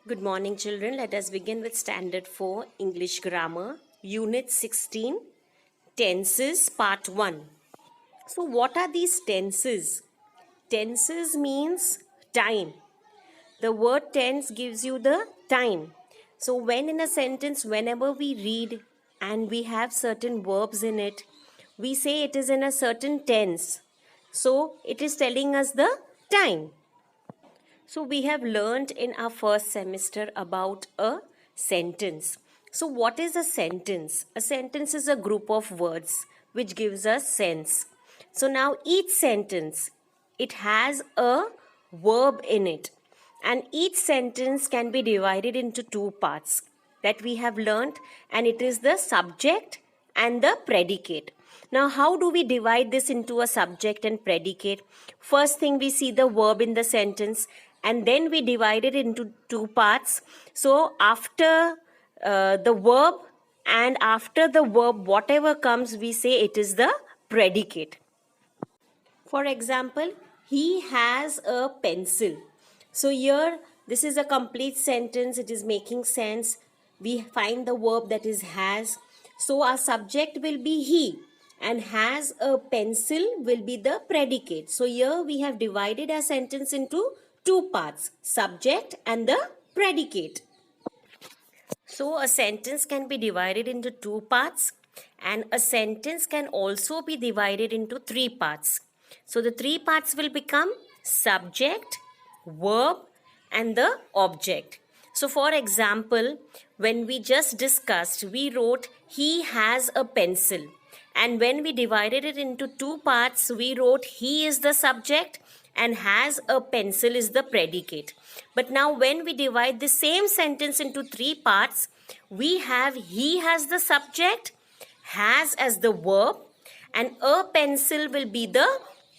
Good morning, children. Let us begin with Standard 4 English Grammar, Unit 16, Tenses, Part 1. So, what are these tenses? Tenses means time. The word tense gives you the time. So, when in a sentence, whenever we read and we have certain verbs in it, we say it is in a certain tense. So, it is telling us the time. So, we have learned in our first semester about a sentence. So, what is a sentence? A sentence is a group of words which gives us sense. So, now each sentence, it has a verb in it, and each sentence can be divided into two parts that we have learned, and it is the subject and the predicate. Now, how do we divide this into a subject and predicate? First thing, we see the verb in the sentence, and then we divide it into two parts. So, after the verb and after the verb, whatever comes, we say it is the predicate. For example, he has a pencil. So here, this is a complete sentence. It is making sense. We find the verb that is has. So our subject will be he, and has a pencil will be the predicate. So here we have divided our sentence into two parts, subject and the predicate. So a sentence can be divided into two parts, and a sentence can also be divided into three parts. So the three parts will become subject, verb, and the object. So for example, when we just discussed, we wrote he has a pencil. And when we divided it into two parts, we wrote he is the subject and has a pencil is the predicate. But now when we divide the same sentence into three parts, we have he has the subject, has as the verb, and a pencil will be the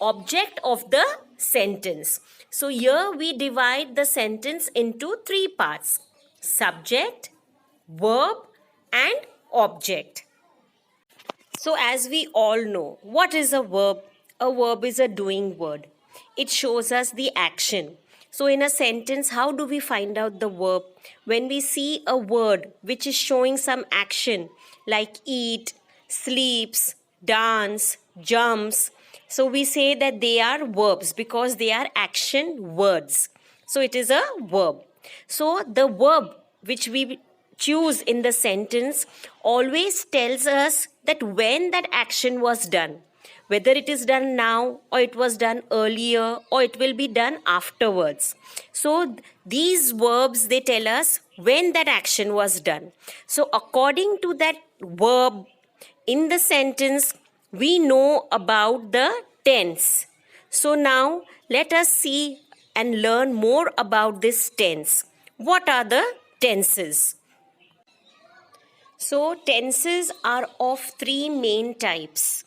object of the sentence. So here we divide the sentence into three parts, subject, verb, and object. So, as we all know, what is a verb? A verb is a doing word. It shows us the action. So, in a sentence, how do we find out the verb? When we see a word which is showing some action like eat, sleeps, dance, jumps, so we say that they are verbs because they are action words. So, it is a verb. So, the verb which we choose in the sentence always tells us that when that action was done, whether it is done now or it was done earlier or it will be done afterwards. So these verbs, they tell us when that action was done. So according to that verb in the sentence, we know about the tense. So now let us see and learn more about this tense. What are the tenses? So, tenses are of three main types.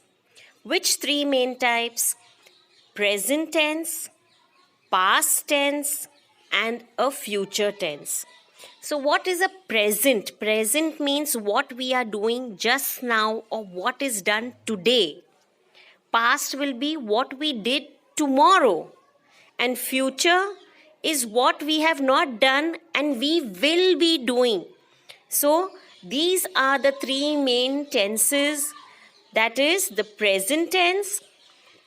Which three main types? Present tense, past tense, and a future tense. So, what is a present? Present means what we are doing just now or what is done today. Past will be what we did tomorrow. And future is what we have not done and we will be doing. So, these are the three main tenses, that is the present tense,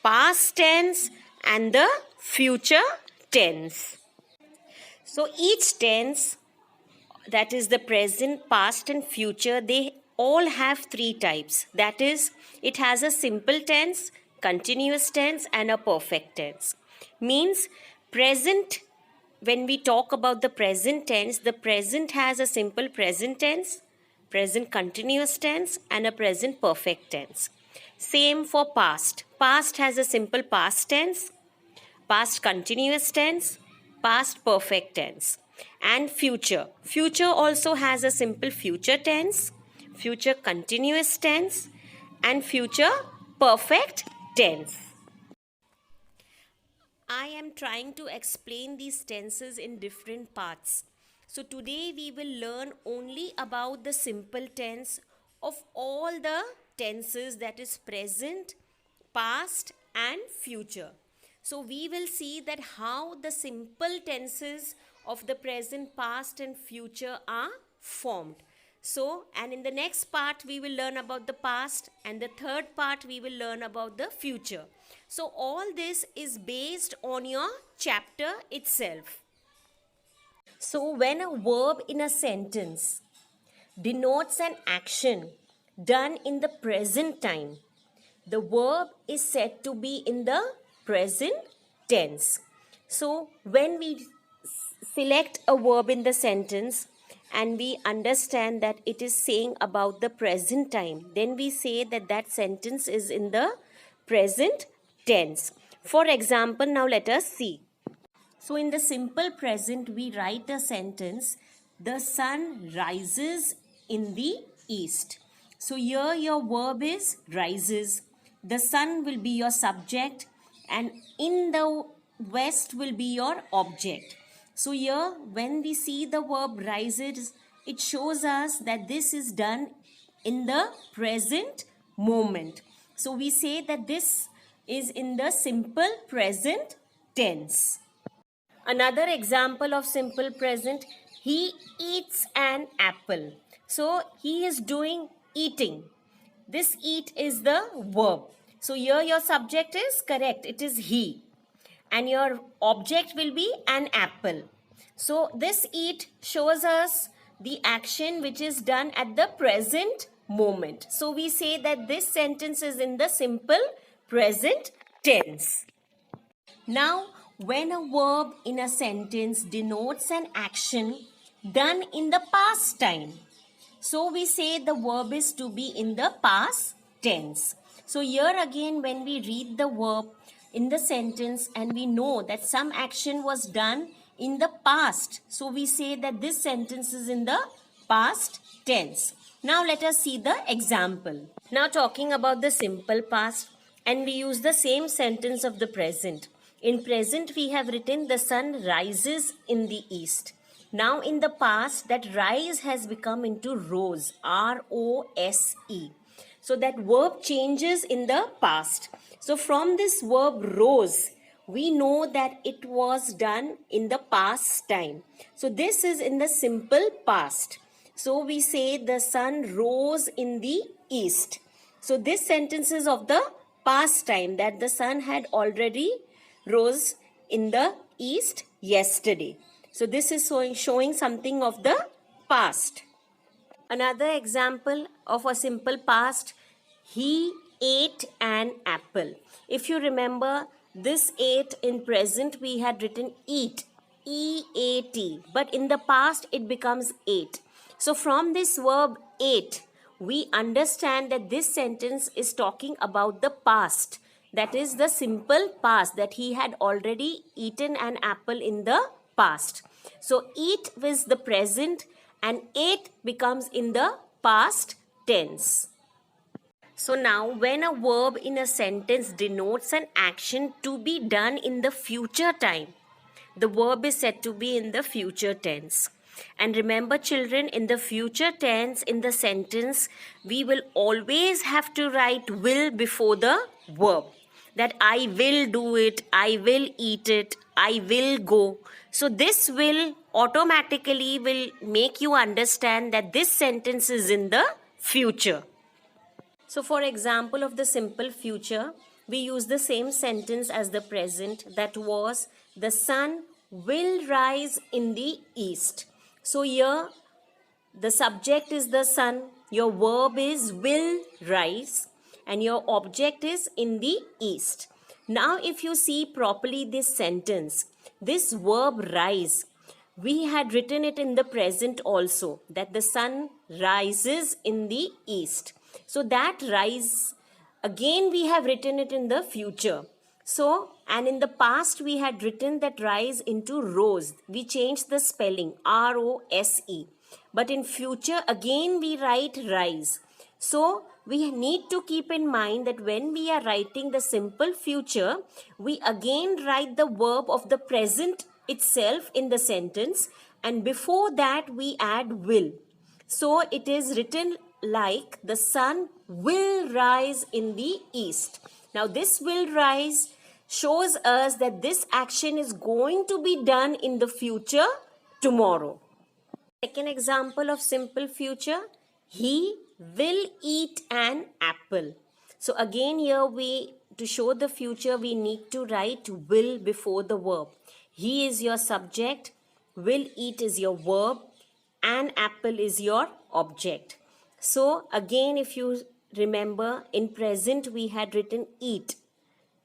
past tense, and the future tense. So, each tense, that is the present, past, and future, they all have three types. That is, it has a simple tense, continuous tense, and a perfect tense. Means present, when we talk about the present tense, the present has a simple present tense, present continuous tense, and a present perfect tense. Same for past. Past has a simple past tense, past continuous tense, past perfect tense. And future. Future also has a simple future tense, future continuous tense, and future perfect tense. I am trying to explain these tenses in different parts. So today we will learn only about the simple tense of all the tenses, that is present, past, and future. So we will see that how the simple tenses of the present, past and future are formed. So, and in the next part we will learn about the past, and the third part we will learn about the future. So all this is based on your chapter itself. So when a verb in a sentence denotes an action done in the present time, the verb is said to be in the present tense. So when we select a verb in the sentence and we understand that it is saying about the present time, then we say that that sentence is in the present tense. For example, now let us see. So in the simple present, we write a sentence, the sun rises in the east. So here your verb is rises. The sun will be your subject and in the west will be your object. So here when we see the verb rises, it shows us that this is done in the present moment. So we say that this is in the simple present tense. Another example of simple present, he eats an apple. So he is doing eating. This eat is the verb. So here your subject is correct. It is he. And your object will be an apple. So this eat shows us the action which is done at the present moment. So we say that this sentence is in the simple present tense. Now, when a verb in a sentence denotes an action done in the past time, so we say the verb is to be in the past tense. So here again when we read the verb in the sentence and we know that some action was done in the past, so we say that this sentence is in the past tense. Now let us see the example. Now talking about the simple past, and we use the same sentence of the present. In present we have written the sun rises in the east. Now in the past that rise has become into rose, R-O-S-E. So that verb changes in the past. So from this verb rose, we know that it was done in the past time. So this is in the simple past. So we say the sun rose in the east. So this sentence is of the past time, that the sun had already rose in the east yesterday. So this is showing something of the past. Another example of a simple past, he ate an apple. If you remember, this ate in present we had written eat, E-A-T, but in the past it becomes ate. So from this verb ate, we understand that this sentence is talking about the past. That is the simple past, that he had already eaten an apple in the past. So eat is the present and ate becomes in the past tense. So now when a verb in a sentence denotes an action to be done in the future time, the verb is said to be in the future tense. And remember children, in the future tense in the sentence, we will always have to write will before the verb. That I will do it, I will eat it, I will go. So this will automatically will make you understand that this sentence is in the future. So for example of the simple future, we use the same sentence as the present, that was the sun will rise in the east. So here the subject is the sun, your verb is will rise, and your object is in the east. Now if you see properly this sentence, this verb rise, we had written it in the present also, that the sun rises in the east. So that rise, again we have written it in the future. So, and in the past we had written that rise into rose. We changed the spelling, R-O-S-E. But in future again we write rise. So we need to keep in mind that when we are writing the simple future, we again write the verb of the present itself in the sentence, and before that we add will. So it is written like the sun will rise in the east. Now this will rise shows us that this action is going to be done in the future tomorrow. Second example of simple future, he will eat an apple. So again here to show the future we need to write will before the verb. He is your subject, will eat is your verb, an apple is your object. So again, if you remember, in present we had written eat.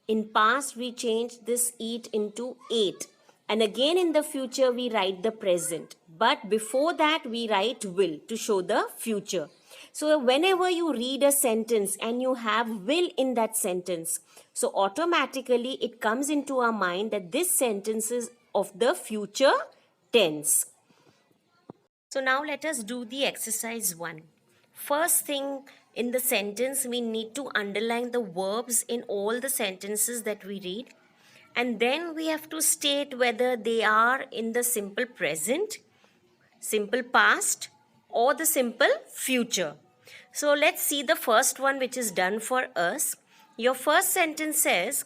In past we changed this eat into ate. And again in the future we write the present. But before that we write will to show the future. So whenever you read a sentence and you have will in that sentence, so automatically it comes into our mind that this sentence is of the future tense. So now let us do the exercise 1. First thing in the sentence, we need to underline the verbs in all the sentences that we read. And then we have to state whether they are in the simple present, simple past, or the simple future. So let's see the first one which is done for us. Your first sentence says,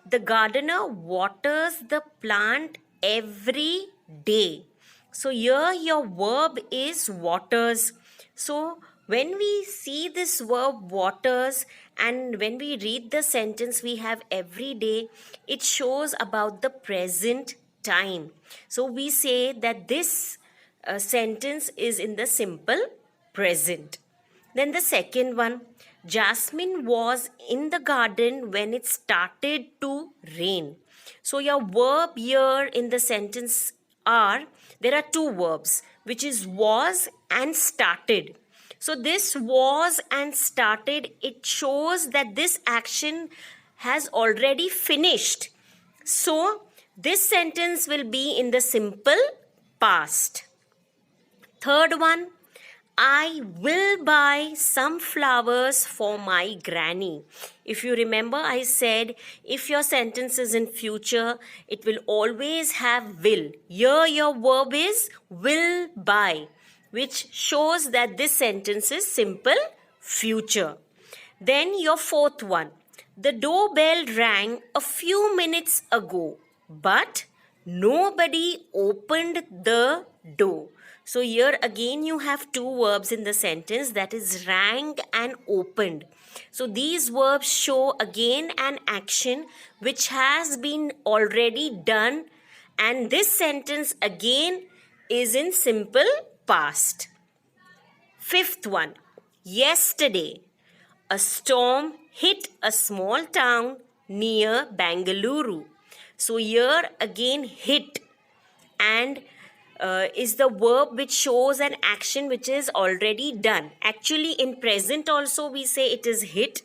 the gardener waters the plant every day. So here your verb is waters. So when we see this verb waters and when we read the sentence we have every day, it shows about the present time. So we say that this sentence is in the simple present. Then the second one, Jasmine was in the garden when it started to rain. So your verb here in the sentence there are two verbs, which is was and started. So this was and started, it shows that this action has already finished. So this sentence will be in the simple past. Third one, I will buy some flowers for my granny. If you remember, I said if your sentence is in future, it will always have will. Here your verb is will buy, which shows that this sentence is simple future. Then your fourth one, the doorbell rang a few minutes ago, but nobody opened the door. So here again you have two verbs in the sentence, that is rang and opened. So these verbs show again an action which has been already done, and this sentence again is in simple past. Fifth one, yesterday a storm hit a small town near Bengaluru. So here again hit and is the verb which shows an action which is already done. Actually in present also we say it is hit,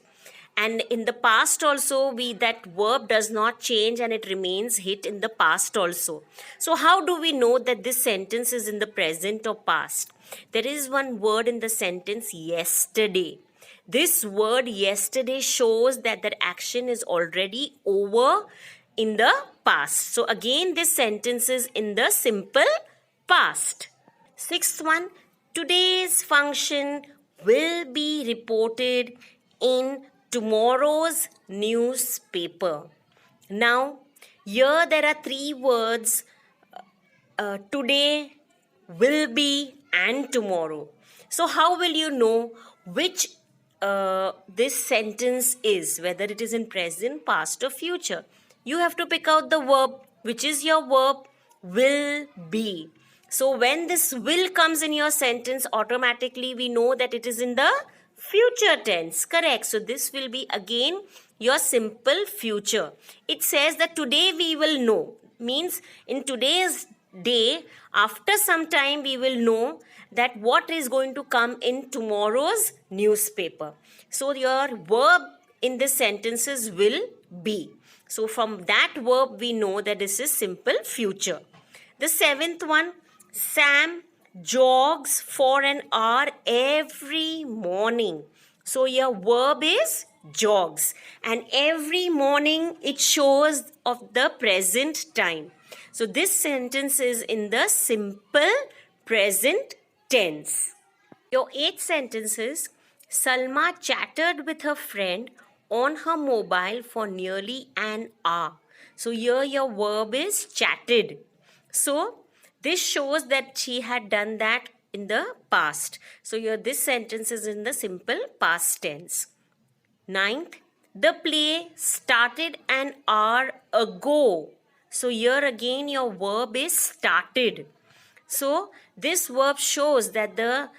and in the past also that verb does not change and it remains hit in the past also. So how do we know that this sentence is in the present or past? There is one word in the sentence yesterday. This word yesterday shows that that action is already over in the past. So again this sentence is in the simple past. Sixth one, today's function will be reported in tomorrow's newspaper. Now, here there are three words, today, will be, and tomorrow. So how will you know which this sentence is, whether it is in present, past or future? You have to pick out the verb. Which is your verb? Will be. So when this will comes in your sentence, automatically we know that it is in the future tense. Correct. So this will be again your simple future. It says that today we will know. Means in today's day, after some time we will know that what is going to come in tomorrow's newspaper. So your verb in this sentence is will be. So from that verb we know that this is simple future. The seventh one, Sam jogs for an hour every morning. So your verb is jogs, and every morning it shows of the present time. So this sentence is in the simple present tense. Your eighth sentence is, Salma chatted with her friend on her mobile for nearly an hour. So here your verb is chatted. So This shows that she had done that in the past. So here this sentence is in the simple past tense. Ninth, the play started an hour ago. So here again your verb is started. So this verb shows that the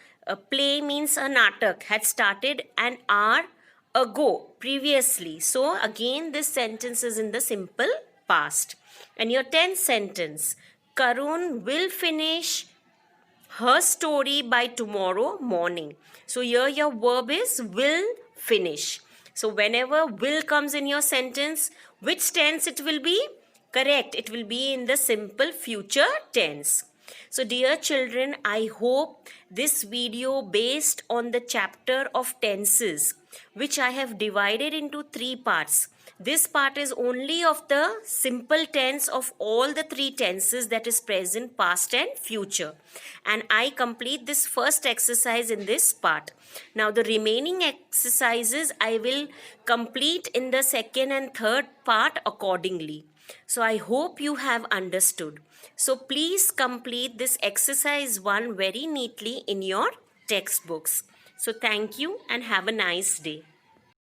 play means a natak had started an hour ago, previously. So again this sentence is in the simple past. And your 10th sentence, Karun will finish her story by tomorrow morning. So here your verb is will finish. So whenever will comes in your sentence, which tense it will be? Correct, it will be in the simple future tense. So dear children, I hope this video based on the chapter of tenses, which I have divided into 3 parts. This part is only of the simple tense of all the 3 tenses, that is present, past and future. And I complete this first exercise in this part. Now the remaining exercises I will complete in the second and third part accordingly. So I hope you have understood. So please complete this exercise 1 very neatly in your textbooks. So thank you and have a nice day.